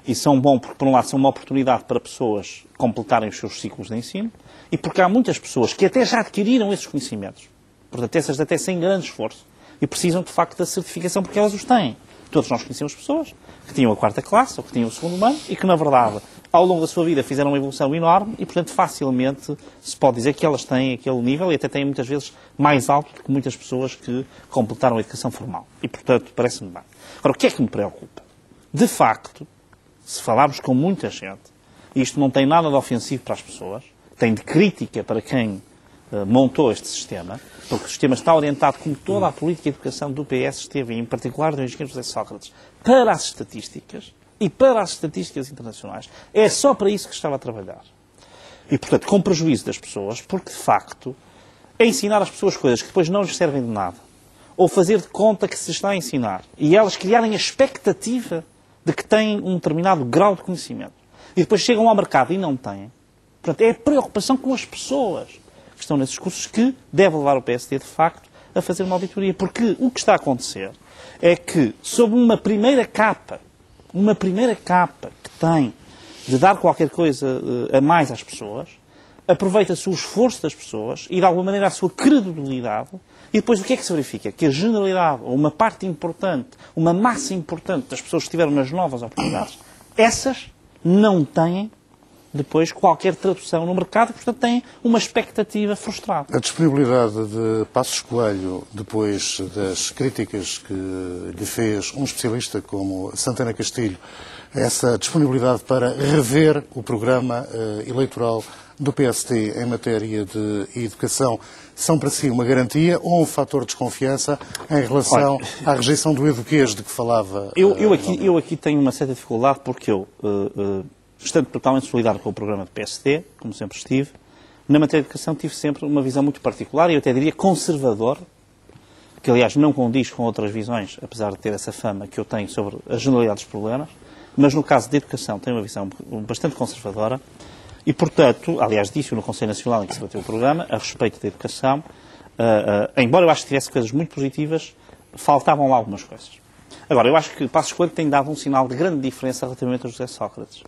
E são bons porque, por um lado, são uma oportunidade para pessoas completarem os seus ciclos de ensino e porque há muitas pessoas que até já adquiriram esses conhecimentos. Portanto, essas até sem grande esforço. E precisam, de facto, da certificação porque elas os têm. Todos nós conhecemos pessoas que tinham a 4ª classe ou que tinham o 2º ano e que, na verdade, ao longo da sua vida fizeram uma evolução enorme e, portanto, facilmente se pode dizer que elas têm aquele nível e até têm, muitas vezes, mais alto do que muitas pessoas que completaram a educação formal. E, portanto, parece-me bem. Agora, o que é que me preocupa? De facto, se falarmos com muita gente, e isto não tem nada de ofensivo para as pessoas, tem de crítica para quem montou este sistema, porque o sistema está orientado, como toda a política de educação do PS esteve, em particular do engenheiro José Sócrates, para as estatísticas e para as estatísticas internacionais. É só para isso que estava a trabalhar. E, portanto, com prejuízo das pessoas, porque, de facto, é ensinar às pessoas coisas que depois não lhes servem de nada, ou fazer de conta que se está a ensinar, e elas criarem a expectativa de que têm um determinado grau de conhecimento, e depois chegam ao mercado e não têm. Portanto, é a preocupação com as pessoas que estão nesses cursos que deve levar o PSD, de facto, a fazer uma auditoria. Porque o que está a acontecer é que, sob uma primeira capa que tem de dar qualquer coisa a mais às pessoas, aproveita-se o esforço das pessoas e, de alguma maneira, a sua credibilidade. E depois o que é que se verifica? Que a generalidade, ou uma parte importante, uma massa importante das pessoas que estiveram nas novas oportunidades, essas não têm depois qualquer tradução no mercado e, portanto, têm uma expectativa frustrada. A disponibilidade de Passos Coelho, depois das críticas que lhe fez um especialista como Santana Castilho, essa disponibilidade para rever o programa eleitoral do PSD em matéria de educação, são para si uma garantia ou um fator de desconfiança em relação à rejeição do eduquês de que falava? Eu aqui tenho uma certa dificuldade porque eu, estando totalmente solidário com o programa do PSD, como sempre estive, na matéria de educação tive sempre uma visão muito particular e eu até diria conservadora, que aliás não condiz com outras visões, apesar de ter essa fama que eu tenho sobre a generalidade dos problemas, mas no caso da educação tenho uma visão bastante conservadora e, portanto, aliás disse no Conselho Nacional em que se bateu o programa, a respeito da educação, embora eu acho que tivesse coisas muito positivas, faltavam lá algumas coisas. Agora, eu acho que Passos Coelho tem dado um sinal de grande diferença relativamente a José Sócrates.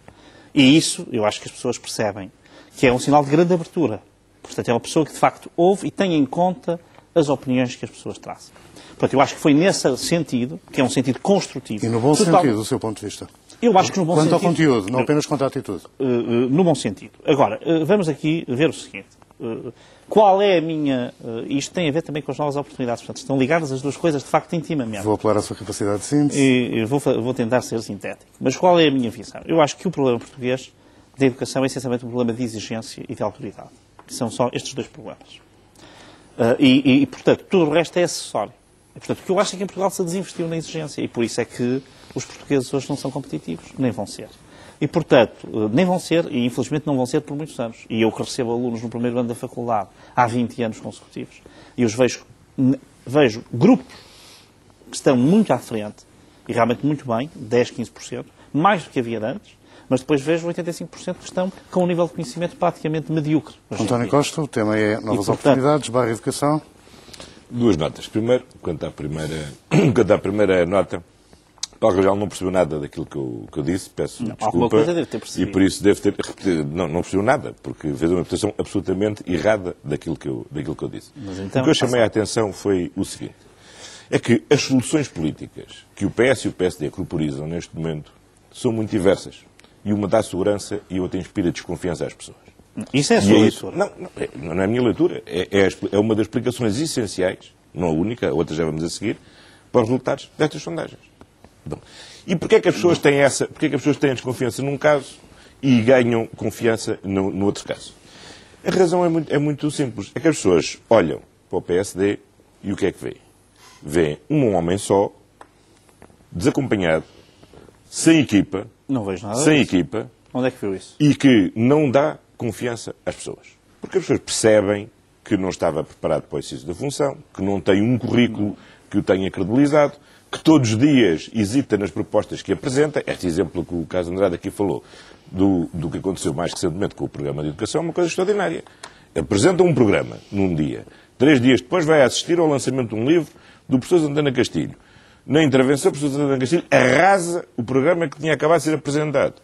E isso, eu acho que as pessoas percebem, que é um sinal de grande abertura. Portanto, é uma pessoa que, de facto, ouve e tem em conta as opiniões que as pessoas trazem. Portanto, eu acho que foi nesse sentido, que é um sentido construtivo. E no bom sentido, do seu ponto de vista? Eu acho que no bom sentido... Quanto ao conteúdo, não apenas quanto à atitude. No bom sentido. Agora, vamos aqui ver o seguinte. Qual é a minha... Isto tem a ver também com as novas oportunidades. Portanto, estão ligadas as duas coisas, de facto, intimamente. Vou apelar à sua capacidade de síntese. E vou tentar ser sintético. Mas qual é a minha visão? Eu acho que o problema português da educação é essencialmente um problema de exigência e de autoridade. Que são só estes dois problemas. Portanto, tudo o resto é acessório. E, portanto, o que eu acho é que em Portugal se desinvestiu na exigência. E por isso é que os portugueses hoje não são competitivos. Nem vão ser. E, portanto, nem vão ser, e infelizmente não vão ser por muitos anos. E eu que recebo alunos no primeiro ano da faculdade há 20 anos consecutivos, e os vejo grupos que estão muito à frente, e realmente muito bem, 10, 15%, mais do que havia antes, mas depois vejo 85% que estão com um nível de conhecimento praticamente medíocre. António Costa, o tema é novas oportunidades, barra educação. Duas notas. Primeiro, quanto à primeira nota, Paulo Rangel não percebeu nada daquilo que eu disse, peço desculpa. Alguma coisa deve ter percebido. E por isso deve ter repetido. Não percebeu nada, porque fez uma interpretação absolutamente errada daquilo que eu disse. Mas então, o que eu chamei a atenção foi o seguinte. É que as soluções políticas que o PS e o PSD corporizam neste momento são muito diversas. E uma dá segurança e outra inspira desconfiança às pessoas. Isso é a sua leitura? Não é a minha leitura. É uma das explicações essenciais, não a única, a outra já vamos a seguir, para os resultados destas sondagens. Bom, e porquê é que as pessoas têm porquê é que as pessoas têm desconfiança num caso e ganham confiança no outro caso? A razão é muito simples. É que as pessoas olham para o PSD e o que é que vêem? Vêem um homem só, desacompanhado, sem equipa. Não vejo nada sem disso. Equipa. Onde é que viu isso? E que não dá confiança às pessoas. Porque as pessoas percebem que não estava preparado para o exercício da função, que não tem um currículo que o tenha credibilizado, que todos os dias hesita nas propostas que apresenta. Este exemplo que o Carlos Andrade aqui falou, do que aconteceu mais recentemente com o programa de educação, é uma coisa extraordinária. Apresenta um programa num dia. 3 dias depois vai assistir ao lançamento de um livro do professor Santana Castilho. na intervenção, o professor Santana Castilho arrasa o programa que tinha acabado de ser apresentado.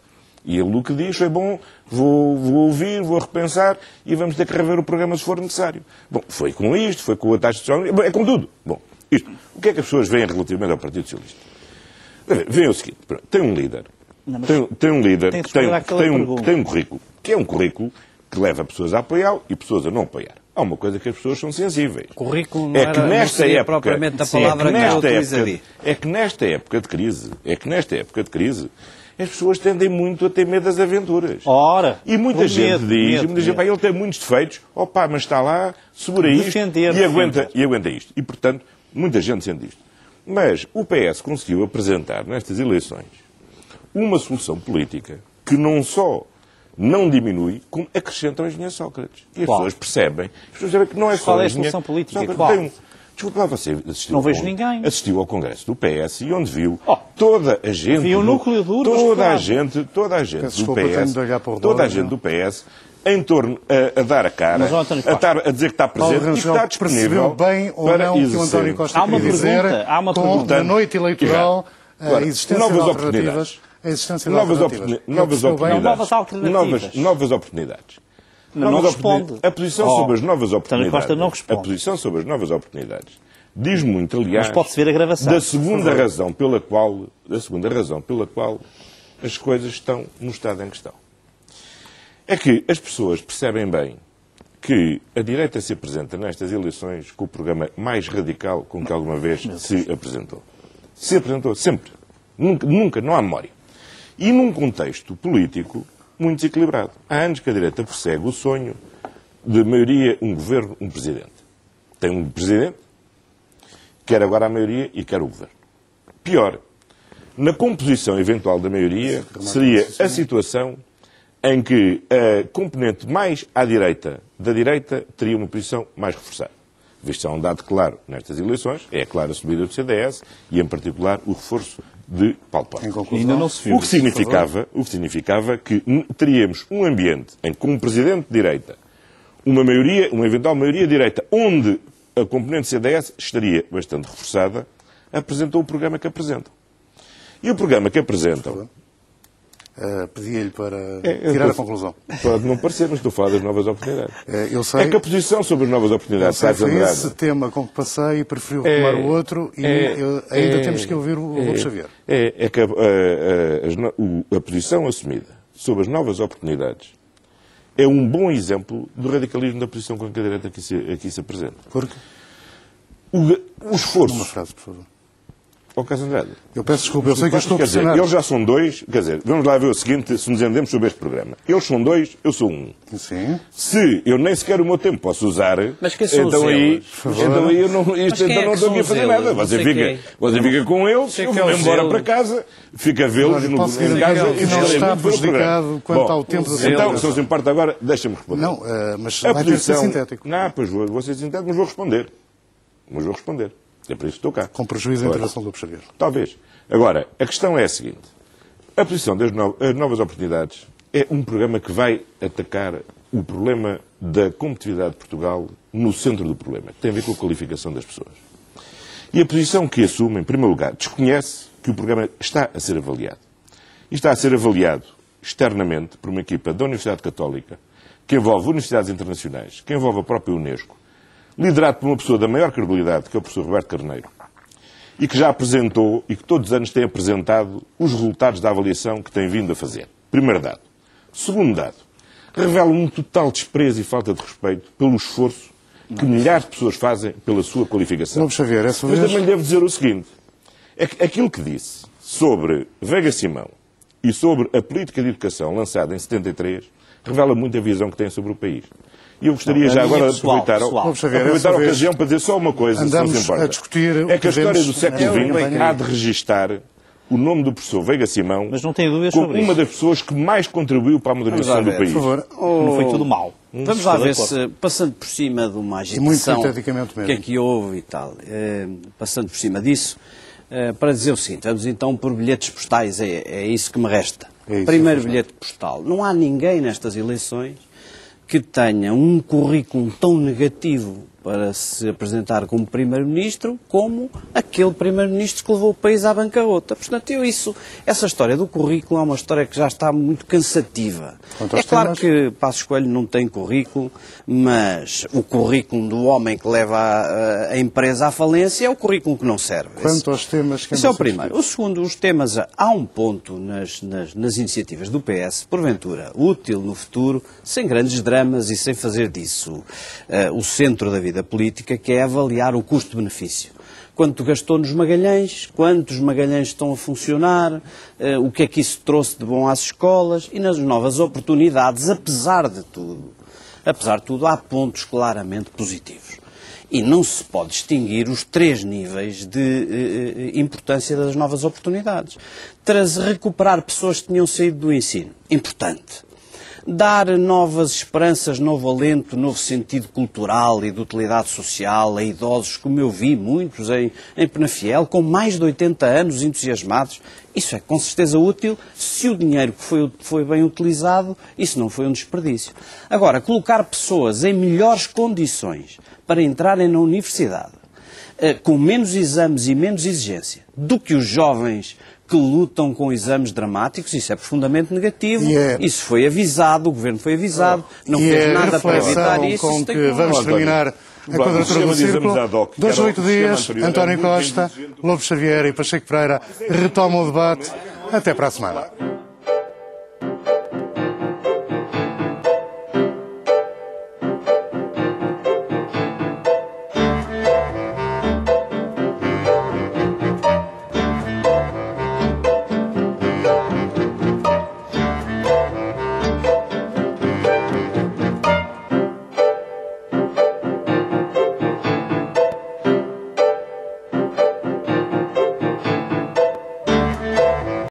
E ele o que diz foi, bom, vou ouvir, vou repensar e vamos ter que rever o programa se for necessário. Bom, foi com isto, foi com a taxa de socialismo, é com tudo. Bom, isto. O que é que as pessoas veem relativamente ao Partido Socialista? Veem o seguinte, tem um líder, tem um líder que tem um currículo, que é um currículo que leva pessoas a apoiá-lo e pessoas a não apoiar. Há uma coisa que as pessoas são sensíveis. Currículo não não seria propriamente a palavra que eu utilizaria. É que nesta época de crise, as pessoas tendem muito a ter medo das aventuras. Ora, e muita gente diz, ele tem muitos defeitos, mas está lá, segura isto e aguenta isto. E, portanto, muita gente sente isto. Mas o PS conseguiu apresentar nestas eleições uma solução política que não só não diminui, como acrescenta o engenheiro Sócrates. E as pessoas percebem que não é só qual é a solução política? Desculpa lá, você assistiu ao Congresso do PS e onde viu toda a gente... Viu o núcleo duro, toda a gente do PS em torno a dar a cara, a dizer que está presente e que está disponível bem ou para não que o António Costa quer dizer com na noite eleitoral a existência de alternativas. Novas oportunidades. Não responde. A posição sobre as novas oportunidades diz muito, aliás, mas pode-se ver a gravação. da segunda razão pela qual as coisas estão no estado em questão. É que as pessoas percebem bem que a direita se apresenta nestas eleições com o programa mais radical com que alguma vez se apresentou. Se apresentou sempre. Nunca, não há memória. E num contexto político muito desequilibrado. Há anos que a direita persegue o sonho de maioria, um governo, um presidente. Tem um presidente, quer agora a maioria e quer o governo. Pior, na composição eventual da maioria, seria a situação em que a componente mais à direita da direita teria uma posição mais reforçada. Visto há um dado claro nestas eleições, é a clara subida do CDS e, em particular, o reforço de Paulo Portas. O que significava que teríamos um ambiente em que, com um presidente de direita, uma eventual maioria de direita, onde a componente CDS estaria bastante reforçada, apresentou o programa que apresentam. E o programa que apresentam... Pedi-lhe para tirar a conclusão. Pode não parecer, mas estou a falar das novas oportunidades. Eu sei, é que a posição sobre as novas oportunidades está desandrada. Esse tema com que passei e preferiu tomar o outro e ainda temos que ouvir o Lobo Xavier. É que a posição assumida sobre as novas oportunidades é um bom exemplo do radicalismo da posição com que a direita aqui se apresenta. Por quê? O esforço... Uma frase, por favor. Carlos Andrade. Eu peço desculpa, eu sei que eu estou a pressionar. Eles já são dois, vamos lá ver o seguinte, se nos entendemos sobre este programa. Eles são dois, eu sou um. Sim. Se eu nem sequer o meu tempo posso usar, mas quem são então aí eu não estou aqui a fazer nada. Você fica com eles, eu vou embora para casa, fica a vê-los em casa e não está prejudicado quanto ao tempo da sua então, se não se importa agora, deixa-me responder. Não, mas vai ter que ser sintético. Não, pois vou ser sintético, mas vou responder. É para isso que estou cá. Com prejuízo da intervenção do Lobo Xavier. Talvez. Agora, a questão é a seguinte. A posição das novas oportunidades é um programa que vai atacar o problema da competitividade de Portugal no centro do problema, que tem a ver com a qualificação das pessoas. E a posição que assume, em primeiro lugar, desconhece que o programa está a ser avaliado. E está a ser avaliado externamente por uma equipa da Universidade Católica, que envolve universidades internacionais, que envolve a própria Unesco, liderado por uma pessoa da maior credibilidade, que é o professor Roberto Carneiro, e que já apresentou, e que todos os anos tem apresentado, os resultados da avaliação que tem vindo a fazer. Primeiro dado. Segundo dado. Revela um total desprezo e falta de respeito pelo esforço que milhares de pessoas fazem pela sua qualificação. Lobo Xavier, Mas também lhe devo dizer o seguinte. É que aquilo que disse sobre Veiga Simão e sobre a política de educação lançada em 73 revela muito a visão que tem sobre o país. E eu gostaria já agora de aproveitar a ocasião para dizer só uma coisa, se não se importa. É que a história do século XX há de registar o nome do professor Veiga Simão como uma das pessoas que mais contribuiu para a modernização do país. Por favor. Não foi tudo mal. Vamos lá ver se, passando por cima de uma agitação que aqui houve e tal, passando por cima disso, para dizer o seguinte, vamos então por bilhetes postais, é isso que me resta. Primeiro bilhete postal. Não há ninguém nestas eleições que tenha um currículo tão negativo para se apresentar como Primeiro-Ministro, como aquele Primeiro-Ministro que levou o país à bancarrota. Portanto, essa história do currículo é uma história que já está muito cansativa. É claro que Passos Coelho não tem currículo, mas o currículo do homem que leva a empresa à falência é o currículo que não serve. Quanto aos temas que esse é o primeiro. O segundo, os temas, há um ponto nas iniciativas do PS, porventura útil no futuro, sem grandes dramas e sem fazer disso o centro da vida política, que é avaliar o custo-benefício. Quanto gastou nos Magalhães, quantos Magalhães estão a funcionar, o que é que isso trouxe de bom às escolas e nas novas oportunidades, apesar de tudo, há pontos claramente positivos. E não se pode distinguir os 3 níveis de importância das novas oportunidades. Recuperar pessoas que tinham saído do ensino, importante. Dar novas esperanças, novo alento, novo sentido cultural e de utilidade social a idosos, como eu vi muitos em Penafiel, com mais de 80 anos entusiasmados. Isso é com certeza útil se o dinheiro que foi bem utilizado, isso não foi um desperdício. Agora, colocar pessoas em melhores condições para entrarem na universidade, com menos exames e menos exigência do que os jovens que lutam com exames dramáticos, isso é profundamente negativo, isso foi avisado, o Governo foi avisado, não fez nada para evitar isso. Com que vamos terminar a quadratura do círculo. 2 a 8 dias, António Costa, Lobo Xavier e Pacheco Pereira retomam o debate. Até para a semana.